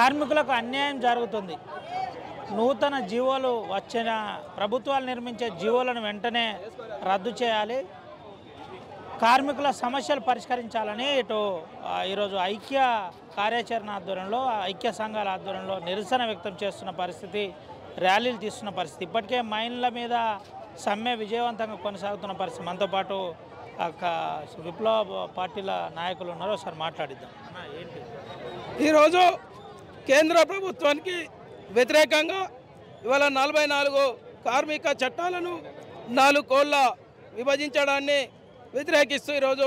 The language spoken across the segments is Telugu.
కార్మికులకు అన్యాయం జరుగుతుంది. నూతన జీవోలు వచ్చిన ప్రభుత్వాలు నిర్మించే జీవోలను వెంటనే రద్దు చేయాలి, కార్మికుల సమస్యలు పరిష్కరించాలని ఈరోజు ఐక్య కార్యాచరణ ఆధ్వర్యంలో ఐక్య సంఘాల ఆధ్వర్యంలో నిరసన వ్యక్తం చేస్తున్న పరిస్థితి, ర్యాలీలు తీస్తున్న పరిస్థితి. ఇప్పటికే మైన్ల మీద సమ్మె విజయవంతంగా కొనసాగుతున్న పరిస్థితి. మనతో పాటు విప్లవ పార్టీల నాయకులు ఉన్నారు, ఒకసారి మాట్లాడిద్దాం. ఏంటి ఈరోజు కేంద్ర ప్రభుత్వానికి వ్యతిరేకంగా ఇవాళ 44 కార్మిక చట్టాలను 4 కోళ్ళ విభజించడాన్ని వ్యతిరేకిస్తూ ఈరోజు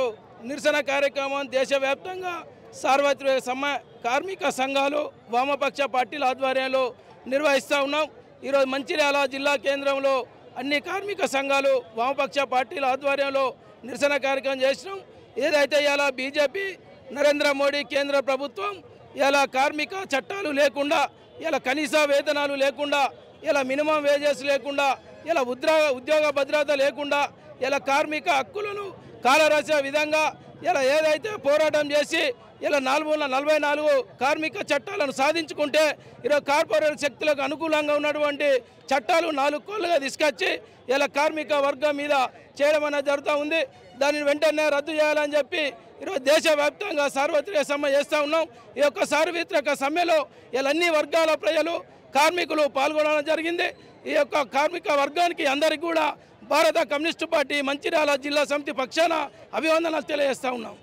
నిరసన కార్యక్రమం దేశవ్యాప్తంగా సార్వత్రిక కార్మిక సంఘాలు వామపక్ష పార్టీల ఆధ్వర్యంలో నిర్వహిస్తూ ఉన్నాం. ఈరోజు మంచిర్యాల జిల్లా కేంద్రంలో అన్ని కార్మిక సంఘాలు వామపక్ష పార్టీల ఆధ్వర్యంలో నిరసన కార్యక్రమం చేసినాం. ఏదైతే ఇలా బీజేపీ నరేంద్ర మోడీ కేంద్ర ప్రభుత్వం ఇలా కార్మిక చట్టాలు లేకుండా, ఇలా కనీస వేతనాలు లేకుండా, ఇలా మినిమం వేజెస్ లేకుండా, ఇలా ఉద్యోగ భద్రత లేకుండా, ఇలా కార్మిక హక్కులను కాలరాసే విధంగా ఇలా ఏదైతే పోరాటం చేసి ఇలా 444 కార్మిక చట్టాలను సాధించుకుంటే ఈరోజు కార్పొరేట్ శక్తులకు అనుకూలంగా ఉన్నటువంటి చట్టాలు 4 కోళ్ళుగా తీసుకొచ్చి ఇలా కార్మిక వర్గం మీద చేయడం అనేది జరుగుతూ ఉంది. దానిని వెంటనే రద్దు చేయాలని చెప్పి ఈరోజు దేశవ్యాప్తంగా సార్వత్రిక సమ్మె చేస్తూ ఉన్నాం. ఈ యొక్క సార్వత్రిక సమ్మెలో ఇలా అన్ని వర్గాల ప్రజలు కార్మికులు పాల్గొనడం జరిగింది. ఈ యొక్క కార్మిక వర్గానికి అందరికీ కూడా భారత కమ్యూనిస్టు పార్టీ మంచిర్యాల జిల్లా సమితి పక్షాన అభివందనలు తెలియజేస్తూ ఉన్నాం.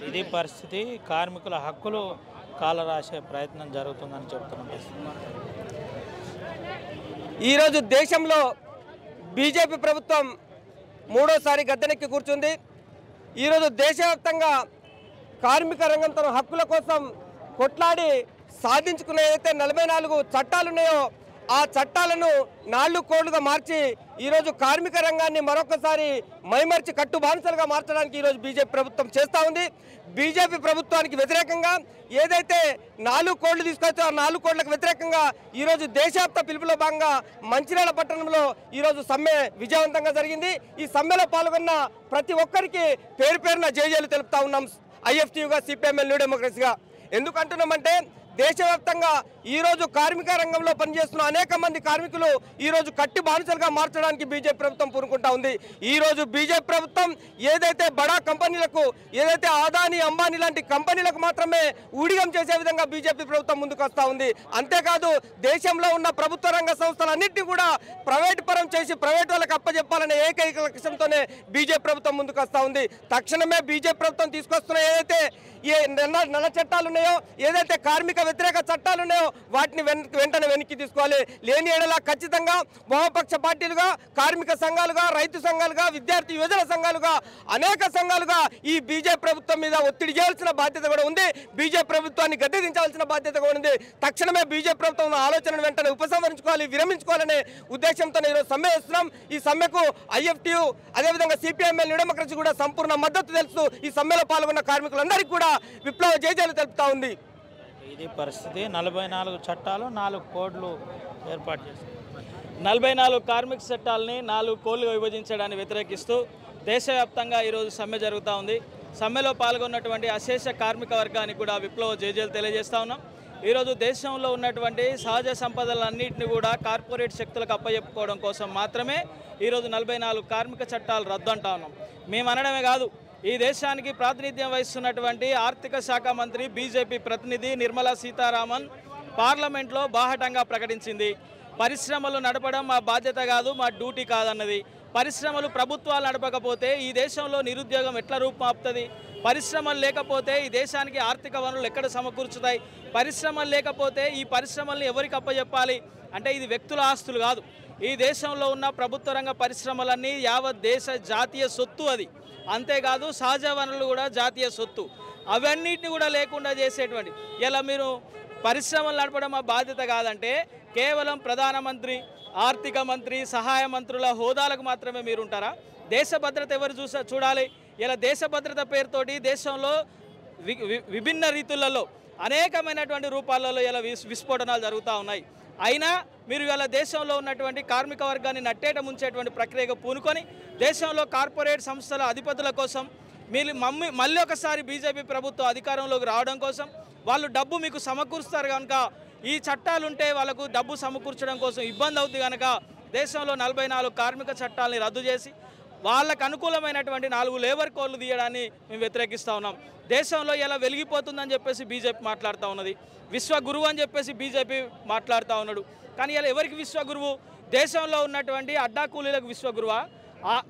ఇది పరిస్థితి. కార్మికుల హక్కులు కాలరాసే ప్రయత్నం జరుగుతుందని చెప్తున్నాం. ఈరోజు దేశంలో బీజేపీ ప్రభుత్వం మూడోసారి గద్దెనెక్కి కూర్చుంది. ఈరోజు దేశవ్యాప్తంగా కార్మిక రంగం తన హక్కుల కోసం కొట్లాడి సాధించుకునే ఏదైతే 44 చట్టాలు ఉన్నాయో ఆ చట్టాలను 4 కోళ్లుగా మార్చి ఈరోజు కార్మిక రంగాన్ని మరొకసారి మైమర్చి కట్టుబానిసలుగా మార్చడానికి ఈరోజు బీజేపీ ప్రభుత్వం చేస్తూ ఉంది. బీజేపీ ప్రభుత్వానికి వ్యతిరేకంగా ఏదైతే 4 కోళ్లు తీసుకొచ్చో ఆ 4 కోళ్లకు వ్యతిరేకంగా ఈరోజు దేశవ్యాప్త పిలుపులో భాగంగా మంచిర్యాల పట్టణంలో ఈరోజు సమ్మె విజయవంతంగా జరిగింది. ఈ సమ్మెలో పాల్గొన్న ప్రతి ఒక్కరికి పేరు పేరున జేజేలు తెలుపుతా ఉన్నాం. ఐఎఫ్టీయూగా, సిపిఎంఎల్, న్యూ డెమోక్రసీగా. ఎందుకంటున్నామంటే దేశవ్యాప్తంగా ఈరోజు కార్మిక రంగంలో పనిచేస్తున్న అనేక మంది కార్మికులు ఈరోజు కట్టి బానిసలుగా మార్చడానికి బీజేపీ ప్రభుత్వం పూనుకుంటా ఉంది. ఈరోజు బీజేపీ ప్రభుత్వం ఏదైతే బడా కంపెనీలకు, ఏదైతే ఆదాని, అంబానీ లాంటి కంపెనీలకు మాత్రమే ఊడిగం చేసే విధంగా బీజేపీ ప్రభుత్వం ముందుకు వస్తూ ఉంది. అంతేకాదు దేశంలో ఉన్న ప్రభుత్వ రంగ సంస్థలన్నింటినీ కూడా ప్రైవేట్ పరం చేసి ప్రైవేట్ వాళ్ళకి అప్పచెప్పాలనే ఏకైక లక్ష్యంతోనే బీజేపీ ప్రభుత్వం ముందుకు వస్తూ ఉంది. తక్షణమే బీజేపీ ప్రభుత్వం తీసుకొస్తున్న ఏదైతే నల్ల చట్టాలు ఉన్నాయో, ఏదైతే కార్మిక వ్యతిరేక చట్టాలు ఉన్నాయో వాటిని వెంటనే వెనక్కి తీసుకోవాలి. లేని ఏడలా ఖచ్చితంగా వామపక్ష పార్టీలుగా, కార్మిక సంఘాలుగా, రైతు సంఘాలుగా, విద్యార్థి యువజన సంఘాలుగా, అనేక సంఘాలుగా ఈ బీజేపీ ప్రభుత్వం మీద ఒత్తిడి చేయాల్సిన బాధ్యత కూడా ఉంది. బీజేపీ ప్రభుత్వాన్ని గద్దెదించాల్సిన బాధ్యత కూడా ఉంది. తక్షణమే బీజేపీ ప్రభుత్వం ఆలోచనను వెంటనే ఉపసంహరించుకోవాలి, విరమించుకోవాలనే ఉద్దేశంతో ఈరోజు సమ్మె చేస్తున్నాం. ఈ సమ్మెకు ఐఎఫ్టీయూ అదేవిధంగా సిపిఎంఎల్, న్యూ డెమోక్రసీ కూడా సంపూర్ణ మద్దతు తెలుస్తూ ఈ సమ్మెలో పాల్గొన్న కార్మికులందరికీ కూడా విప్లవ జయజయలు తెలుపుతా ఉంది. ఇది పరిస్థితి. 44 చట్టాలు 4 కోడ్లు ఏర్పాటు చేశారు. 44 కార్మిక చట్టాలని 4 కోళ్లుగా విభజించడాన్ని వ్యతిరేకిస్తూ దేశవ్యాప్తంగా ఈరోజు సమ్మె జరుగుతూ ఉంది. సమ్మెలో పాల్గొన్నటువంటి అశేష కార్మిక వర్గానికి కూడా విప్లవ జయజయలు తెలియజేస్తూ ఉన్నాం. ఈరోజు దేశంలో ఉన్నటువంటి సహజ సంపదలన్నింటినీ కూడా కార్పొరేట్ శక్తులకు అప్పచెప్పుకోవడం కోసం మాత్రమే ఈరోజు 44 కార్మిక చట్టాలు రద్దు అంటా ఉన్నాం. మేము అనడమే కాదు, ఈ దేశానికి ప్రాతినిధ్యం వహిస్తున్నటువంటి ఆర్థిక శాఖ మంత్రి, బీజేపీ ప్రతినిధి నిర్మలా సీతారామన్ పార్లమెంట్లో బాహటంగా ప్రకటించింది. పరిశ్రమలు నడపడం మా బాధ్యత కాదు, మా డ్యూటీ కాదన్నది. పరిశ్రమలు ప్రభుత్వాలు నడపకపోతే ఈ దేశంలో నిరుద్యోగం ఎట్లా రూపుమాపుతుంది? పరిశ్రమలు లేకపోతే ఈ దేశానికి ఆర్థిక వనరులు ఎక్కడ సమకూర్చుతాయి? పరిశ్రమలు లేకపోతే ఈ పరిశ్రమల్ని ఎవరికి అప్పచెప్పాలి? అంటే ఇది వ్యక్తుల ఆస్తులు కాదు. ఈ దేశంలో ఉన్న ప్రభుత్వ రంగ పరిశ్రమలన్నీ యావత్ దేశ జాతీయ సొత్తు. అది అంతేకాదు సహజ వనరులు కూడా జాతీయ సొత్తు. అవన్నిటిని కూడా లేకుండా చేసేటువంటి ఇలా మీరు పరిశ్రమలు నడపడం మా బాధ్యత కాదంటే కేవలం ప్రధానమంత్రి, ఆర్థిక మంత్రి, సహాయ మంత్రుల హోదాలకు మాత్రమే మీరు ఉంటారా? దేశ భద్రత ఎవరు చూడాలి? ఇలా దేశ భద్రత పేరుతోటి దేశంలో విభిన్న రీతులలో అనేకమైనటువంటి రూపాలలో ఇలా విస్ఫోటనాలు జరుగుతూ ఉన్నాయి. అయినా మీరు ఇవాళ దేశంలో ఉన్నటువంటి కార్మిక వర్గాన్ని నట్టేట ముంచేటువంటి ప్రక్రియగా పూనుకొని దేశంలో కార్పొరేట్ సంస్థల అధిపతుల కోసం మీరు మళ్ళీ ఒకసారి బీజేపీ ప్రభుత్వం అధికారంలోకి రావడం కోసం వాళ్ళు డబ్బు మీకు సమకూరుస్తారు కనుక ఈ చట్టాలుంటే వాళ్ళకు డబ్బు సమకూర్చడం కోసం ఇబ్బంది అవుతుంది కనుక దేశంలో 44 కార్మిక చట్టాలని రద్దు చేసి వాళ్ళకు అనుకూలమైనటువంటి 4 లేబర్ కోడ్లు తీయడాన్ని మేము వ్యతిరేకిస్తూ ఉన్నాం. దేశంలో ఇలా వెలిగిపోతుందని చెప్పేసి బీజేపీ మాట్లాడుతూ ఉన్నది. విశ్వగురువు అని చెప్పేసి బీజేపీ మాట్లాడుతూ ఉన్నాడు. కానీ ఇలా ఎవరికి విశ్వగురువు? దేశంలో ఉన్నటువంటి అడ్డా కూలీలకు విశ్వగురువా,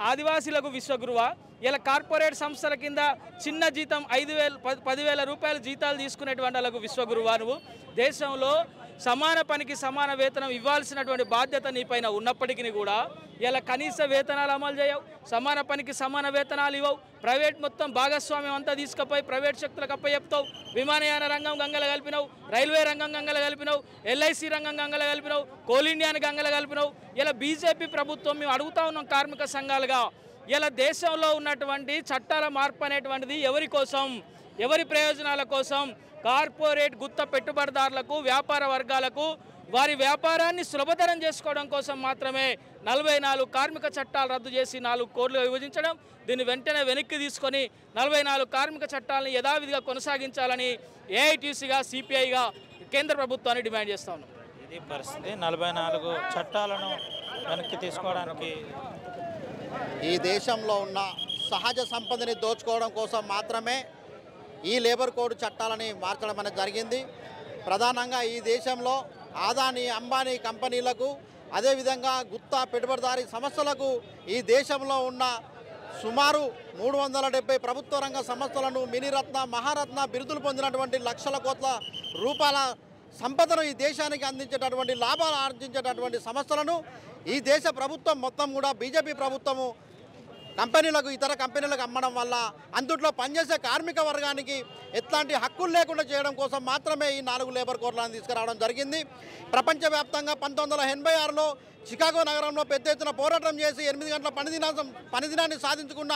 ఆదివాసీలకు విశ్వగురువా? ఇలా కార్పొరేట్ సంస్థల కింద చిన్న జీతం 5,000 రూపాయలు జీతాలు తీసుకునేటువంటి వాళ్ళకు విశ్వగురువా నువ్వు? దేశంలో సమాన పనికి సమాన వేతనం ఇవ్వాల్సినటువంటి బాధ్యత నీపైన ఉన్నప్పటికీ కూడా ఇలా కనీస వేతనాలు అమలు చేయవు, సమాన పనికి సమాన వేతనాలు ఇవ్వవు, ప్రైవేట్ మొత్తం భాగస్వామ్యం అంతా తీసుకుపోయి ప్రైవేట్ శక్తులకు అప్పచెప్తావు. విమానయాన రంగం గంగల కలిపినావు, రైల్వే రంగం గంగల కలిపినావు, ఎల్ఐసి రంగం గంగల కలిపినావు, కోల్ ఇండియాని గంగల కలిపినావు. ఇలా బీజేపీ ప్రభుత్వం మేము అడుగుతా ఉన్నాం కార్మిక సంఘాలుగా, ఇలా దేశంలో ఉన్నటువంటి చట్టాల మార్పు అనేటువంటిది ఎవరి కోసం, ఎవరి ప్రయోజనాల కోసం? కార్పొరేట్ గుత్త పెట్టుబడిదారులకు, వ్యాపార వర్గాలకు వారి వ్యాపారాన్ని సులభతరం చేసుకోవడం కోసం మాత్రమే 44 కార్మిక చట్టాలు రద్దు చేసి 4 కోడ్లు విభజించడం. దీన్ని వెంటనే వెనక్కి తీసుకొని 44 కార్మిక చట్టాలను యథావిధిగా కొనసాగించాలని ఏఐటీసీగా, సిపిఐగా కేంద్ర ప్రభుత్వాన్ని డిమాండ్ చేస్తా ఉన్నాం. ఇది పరిస్థితి. 44 చట్టాలను వెనక్కి తీసుకోవడానికి ఈ దేశంలో ఉన్న సహజ సంపదని దోచుకోవడం కోసం మాత్రమే ఈ లేబర్ కోడ్ చట్టాలని మార్చడం అనేది జరిగింది. ప్రధానంగా ఈ దేశంలో ఆదాని, అంబానీ కంపెనీలకు, అదేవిధంగా గుత్తా పెట్టుబడిదారీ సంస్థలకు ఈ దేశంలో ఉన్న సుమారు 370 ప్రభుత్వ రంగ సంస్థలను మినీరత్న, మహారత్న బిరుదులు పొందినటువంటి లక్షల కోట్ల రూపాయల సంపదను ఈ దేశానికి అందించేటటువంటి, లాభాలు ఆర్జించేటటువంటి సంస్థలను ఈ దేశ ప్రభుత్వం మొత్తం కూడా బీజేపీ ప్రభుత్వము కంపెనీలకు, ఇతర కంపెనీలకు అమ్మడం వల్ల అందుట్లో పనిచేసే కార్మిక వర్గానికి ఎట్లాంటి హక్కులు లేకుండా చేయడం కోసం మాత్రమే ఈ 4 లేబర్ కోడ్లను తీసుకురావడం జరిగింది. ప్రపంచవ్యాప్తంగా 1986లో చికాగో నగరంలో పెద్ద ఎత్తున పోరాటం చేసి 8 గంటల పనిదినాన్ని సాధించుకున్న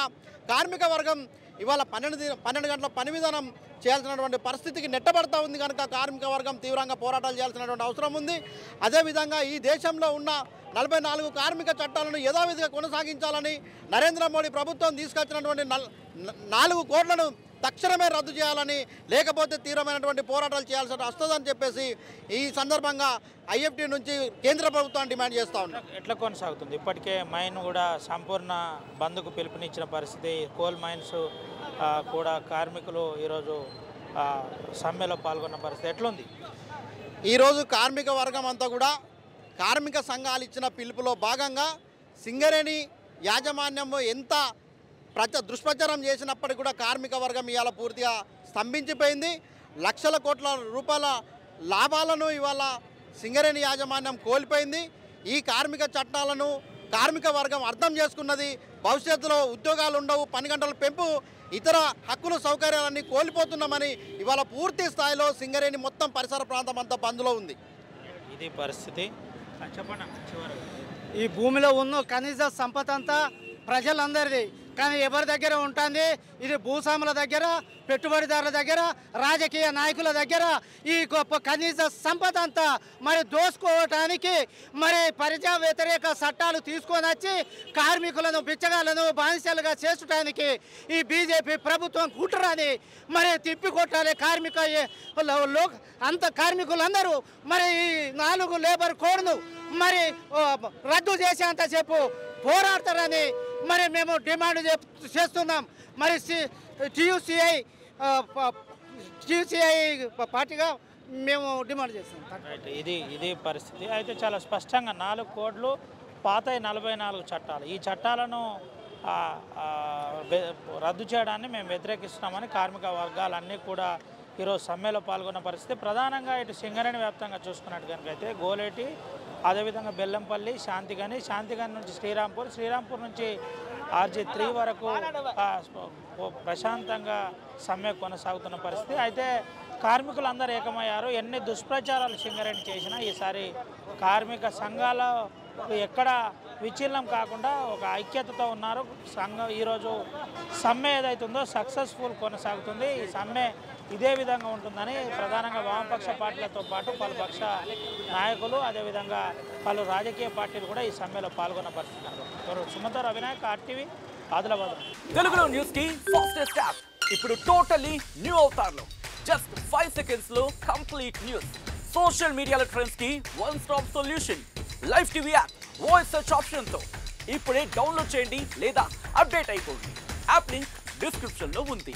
కార్మిక వర్గం ఇవాళ 12 గంటల పని విధానం చేయాల్సినటువంటి పరిస్థితికి నెట్టబడతా ఉంది. కనుక కార్మిక వర్గం తీవ్రంగా పోరాటాలు చేయాల్సినటువంటి అవసరం ఉంది. అదేవిధంగా ఈ దేశంలో ఉన్న 44 కార్మిక చట్టాలను యథావిధిగా కొనసాగించాలని నరేంద్ర మోడీ ప్రభుత్వం తీసుకొచ్చినటువంటి 4 కోడ్లను తక్షణమే రద్దు చేయాలని, లేకపోతే తీవ్రమైనటువంటి పోరాటాలు చేయాల్సి వస్తుందని చెప్పేసి ఈ సందర్భంగా ఐఎఫ్టీ నుంచి కేంద్ర ప్రభుత్వాన్ని డిమాండ్ చేస్తూ ఉన్నాం. ఎట్లా కొనసాగుతుంది? ఇప్పటికే మైన్ కూడా సంపూర్ణ బంద్కు పిలుపునిచ్చిన పరిస్థితి. కోల్ మైన్స్ కూడా కార్మికులు ఈరోజు సమ్మెలో పాల్గొన్న పరిస్థితి ఎట్లుంది? ఈరోజు కార్మిక వర్గం అంతా కూడా కార్మిక సంఘాలు ఇచ్చిన పిలుపులో భాగంగా సింగరేణి యాజమాన్యం ఎంత దుష్ప్రచారం చేసినప్పటికీ కూడా కార్మిక వర్గం ఇవాళ పూర్తిగా స్తంభించిపోయింది. లక్షల కోట్ల రూపాయల లాభాలను ఇవాళ సింగరేణి యాజమాన్యం కోల్పోయింది. ఈ కార్మిక చట్టాలను కార్మిక వర్గం అర్థం చేసుకున్నది. భవిష్యత్తులో ఉద్యోగాలు ఉండవు, పని గంటల పెంపు, ఇతర హక్కులు సౌకర్యాలన్నీ కోల్పోతున్నామని ఇవాళ పూర్తి స్థాయిలో సింగరేణి మొత్తం పరిసర ప్రాంతం అంతా బంద్లో ఉంది. ఇది పరిస్థితి. చెప్పండి. ఈ భూమిలో ఉన్న కనీస సంపద అంతా ప్రజలందరిది, కానీ ఎవరి దగ్గర ఉంటుంది? ఇది భూస్వాముల దగ్గర, పెట్టుబడిదారుల దగ్గర, రాజకీయ నాయకుల దగ్గర. ఈ గొప్ప కనీస సంపద అంతా మరి దోసుకోవటానికి మరి ప్రజా వ్యతిరేక చట్టాలు తీసుకొని వచ్చి కార్మికులను బిచ్చగాలను బానిసలుగా చేసుటానికి ఈ బీజేపీ ప్రభుత్వం కుట్రని మరి తిప్పికొట్టాలి. అంత కార్మికులందరూ మరి ఈ 4 లేబర్ కోడ్ను మరి రద్దు చేసేంతసేపు పోరాడతారని మరి మేము డిమాండ్ చేస్తున్నాం. మరి టీయూసీఐ పార్టీగా మేము డిమాండ్ చేస్తున్నాం. ఇది పరిస్థితి. అయితే చాలా స్పష్టంగా 4 కోడ్లు పాత 44 చట్టాలు, ఈ చట్టాలను రద్దు చేయడాన్ని మేము వ్యతిరేకిస్తున్నామని కార్మిక వర్గాలన్నీ కూడా ఈరోజు సమ్మెలో పాల్గొన్న పరిస్థితి. ప్రధానంగా ఇటు సింగరేణి వ్యాప్తంగా చూసుకున్నట్టు కనుకైతే గోలేటి, అదేవిధంగా బెల్లంపల్లి, శాంతిగని నుంచి శ్రీరాంపూర్ నుంచి RG3 వరకు ప్రశాంతంగా సమ్మె కొనసాగుతున్న పరిస్థితి. అయితే కార్మికులందరూ ఏకమయ్యారు. ఎన్ని దుష్ప్రచారాలు సింగరేణి చేసినా ఈసారి కార్మిక సంఘాలు ఎక్కడ విచ్ఛిన్నం కాకుండా ఒక ఐక్యతతో ఉన్నారు. సంఘం ఈరోజు సమ్మె ఏదైతుందో సక్సెస్ఫుల్ కొనసాగుతుంది. ఈ సమ్మె ఇదే విధంగా ఉంటుందని ప్రధానంగా వామపక్ష పార్టీలతో పాటు పలు పక్ష నాయకులు, అదేవిధంగా పలు రాజకీయ పార్టీలు కూడా ఈ సమ్మెలో పాల్గొన్న పరిస్థితి. సుమంత్ అవినాయక్, RTV. ఆదిలాబాద్. తెలుగులో న్యూస్ కి ఫాస్టెస్ట్ యాప్ ఇప్పుడు టోటల్లీ న్యూ అవతార్లో జస్ట్ 5 seconds లో కంప్లీట్ న్యూస్. సోషల్ మీడియాలో ట్రెండ్స్ కి one stop solution. Live TV app voice search option తో ఇప్పుడే డౌన్లోడ్ చేయండి లేదా అప్డేట్ అయిపోండి. యాప్ లింక్ డిస్క్రిప్షన్ లో ఉంది.